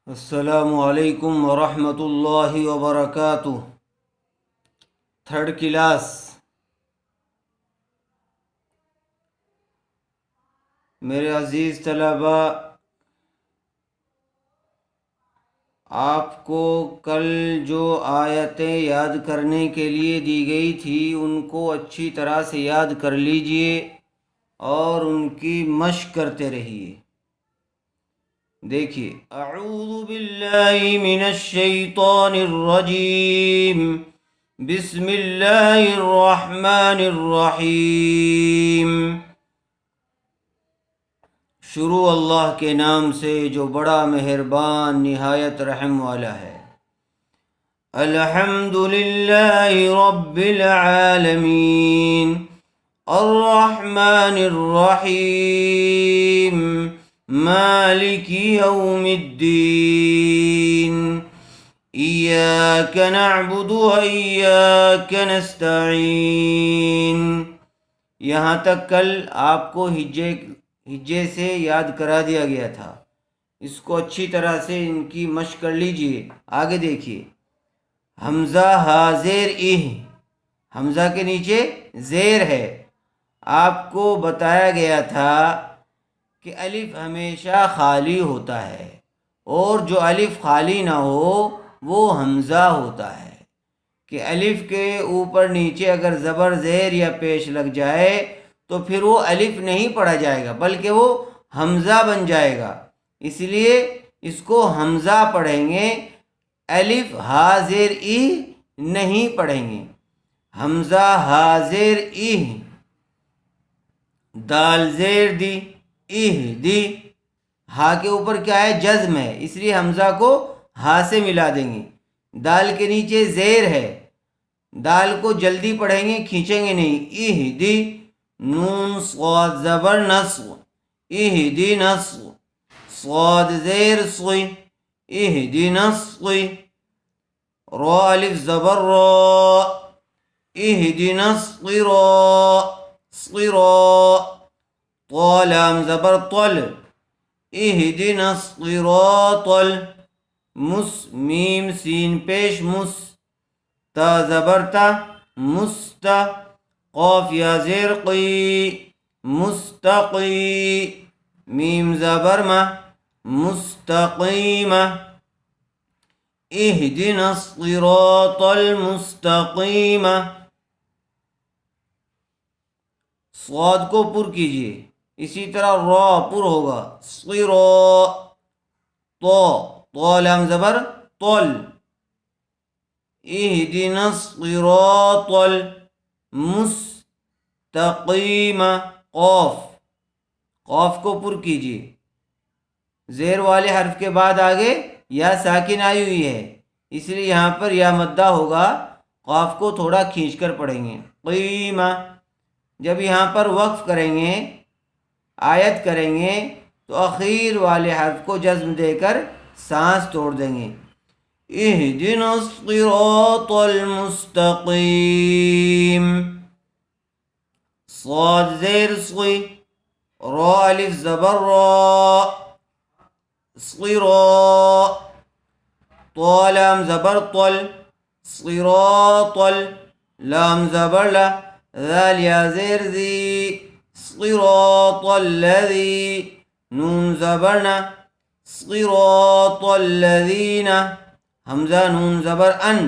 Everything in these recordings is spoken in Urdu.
السلام علیکم ورحمۃ اللہ وبرکاتہ۔ Third class. میرے عزیز طلبہ، آپ کو کل جو آیتیں یاد کرنے کے لیے دی گئی تھی ان کو اچھی طرح سے یاد کر لیجئے اور ان کی مشق کرتے رہیے۔ دیکھیے، اعوذ باللہ من الشیطان الرجیم، بسم اللہ الرحمن الرحیم۔ شروع اللہ کے نام سے جو بڑا مہربان نہایت رحم والا ہے۔ الحمد للہ رب العالمین، الرحمن الرحیم، مالک یوم الدین، ایاک نعبد و ایاک نستعین۔ یہاں تک کل آپ کو ہجے سے یاد کرا دیا گیا تھا، اس کو اچھی طرح سے ان کی مشق کر لیجئے۔ آگے دیکھیے، حمزہ حاضر حمزہ کے نیچے زیر ہے۔ آپ کو بتایا گیا تھا کہ الف ہمیشہ خالی ہوتا ہے، اور جو الف خالی نہ ہو وہ حمزہ ہوتا ہے، کہ الف کے اوپر نیچے اگر زبر زیر یا پیش لگ جائے تو پھر وہ الف نہیں پڑھا جائے گا بلکہ وہ حمزہ بن جائے گا۔ اس لیے اس کو حمزہ پڑھیں گے، الف حاضر نہیں پڑھیں گے۔ حمزہ حاضر دال زیر دی، ہا کے اوپر کیا ہے؟ جزم ہے، اس لیے حمزہ کو ہا سے ملا دیں گے۔ دال کے نیچے زیر ہے، دال کو جلدی پڑھیں گے، کھینچیں گے نہیں۔ دی، نون صاد زبر نص، دی نص، صاد زیر صی، دی نصی، را الف زبر را، دی نصرا، صرا، طا لام زبر طل، اہدنا الصراط میم سین پیش مس، تا زبر تا، مستا، قاف یا زیر قی، مستقی، میم زبر ما، مستقیمہ، اہدنا الصراط المستقیمہ۔ صاد کو پر کیجئے، اسی طرح را پر ہوگا، صرا، طا لام زبر طل، اہدنا الصراط المستقیم، قاف کو پر کیجئے۔ زیر والے حرف کے بعد آگے یا ساکن آئی ہوئی ہے، اس لیے یہاں پر یا مدہ ہوگا، قاف کو تھوڑا کھینچ کر پڑھیں گے۔ قیمہ، جب یہاں پر وقف کریں گے، آیت کریں گے تو اخیر والے حرف کو جزم دے کر سانس توڑ دیں گے۔ اہدنا الصراط المستقیم، صاد زیر صی، را الف زبر را، صرا، طا لام زبر طل، صراط، لام زبر لا، ذال یا زیر ذی، صراط الذی، نون زبرنا، صراط الذین، حمزہ نون زبر ان،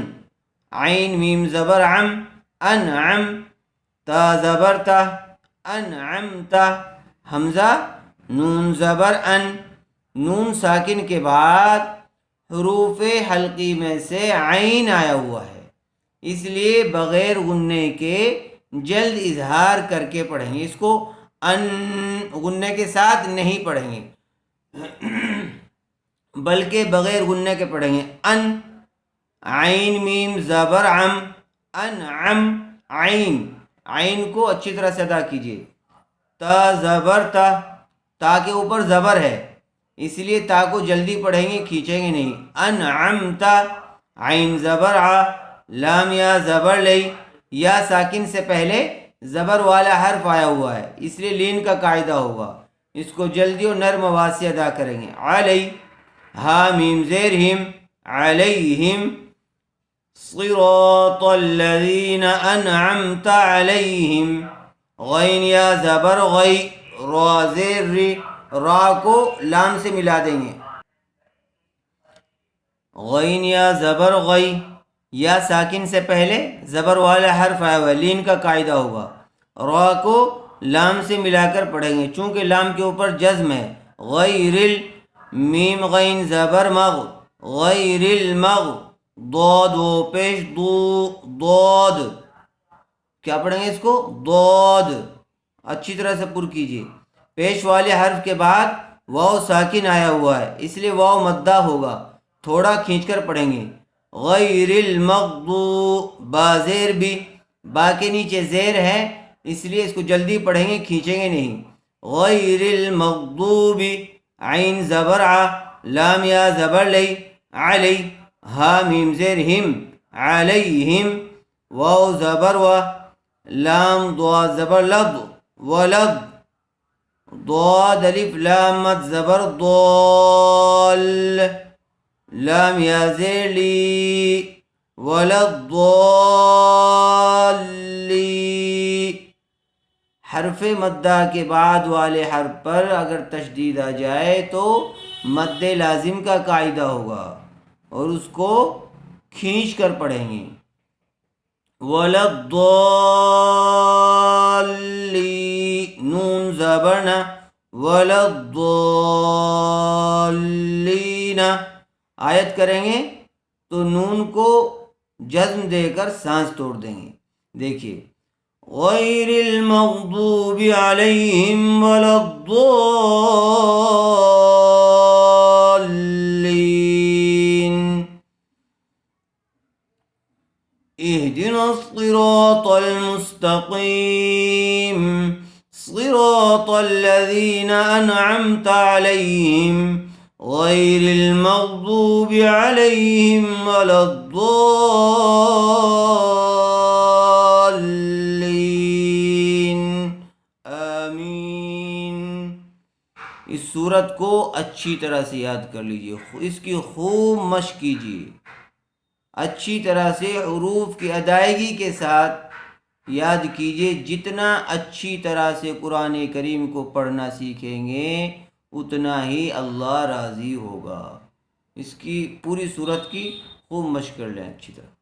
عین میم زبر عم، انعم، تا زبر تا، انعمتا، حمزہ نون زبر ان، نون ساکن کے بعد حروف حلقی میں سے عین آیا ہوا ہے، اس لیے بغیر غننے کے جلد اظہار کر کے پڑھیں گے، اس کو ان غننے کے ساتھ نہیں پڑھیں گے بلکہ بغیر غننے کے پڑھیں گے۔ ان، عین میم زبر عم، انعم، عین کو اچھی طرح سے ادا کیجیے۔ تا زبر تا، تا کے اوپر زبر ہے، اس لیے تا کو جلدی پڑھیں گے، کھینچیں گے نہیں۔ انعمتا، عین زبر ع، لام یا زبر لئی، یا ساکن سے پہلے زبر والا حرف آیا ہوا ہے، اس لیے لین کا قاعدہ ہوگا، اس کو جلدی اور نرم آواز سے ادا کریں گے۔ علی، ہا میم زیر ہم علیہم صراط الذین انعمت علیہم غین یا زبر غی را زیر ری را کو لام سے ملا دیں گے غین یا زبر غی یا ساکن سے پہلے زبر والا حرف آیا ہوا ہے لین کا قاعدہ ہوگا را کو لام سے ملا کر پڑھیں گے چونکہ لام کے اوپر جزم ہے غیر میم غین زبر مغ غیر المغ ضاد و پیش دو ضاد کیا پڑھیں گے اس کو ضاد اچھی طرح سے پر کیجیے پیش والے حرف کے بعد واو ساکن آیا ہوا ہے اس لیے واو مدہ ہوگا تھوڑا کھینچ کر پڑھیں گے غیر المغضوب با زیر بھی با کے نیچے زیر ہے اس لیے اس کو جلدی پڑھیں گے کھینچیں گے نہیں غیر المغضوب عین زبر ع لام یا زبر لی علی ہا میم زیر ہم علیہم واو زبر و لام ضاد زبر لد ولد ضاد الف لام مد زبر ضال لام یا زیر لی ولضالی حرف مدہ کے بعد والے حرف پر اگر تشدید آ جائے تو مد لازم کا قاعدہ ہوگا اور اس کو کھینچ کر پڑھیں گے ولضالی نون زبرنا ولضالین آیت کریں گے تو نون کو جزم دے کر سانس توڑ دیں گے دیکھیے غیر المغضوب علیہم ولا الضالین اہدنا الصراط المستقیم صراط الذین انعمت علیہم غیر المغضوب علیہم ولا الضالین آمین اس سورت کو اچھی طرح سے یاد کر لیجئے اس کی خوب مشق کیجئے اچھی طرح سے حروف کی ادائیگی کے ساتھ یاد کیجئے جتنا اچھی طرح سے قرآن کریم کو پڑھنا سیکھیں گے اتنا ہی اللہ راضی ہوگا اس کی پوری صورت کی خوب مشق کر لیں اچھی طرح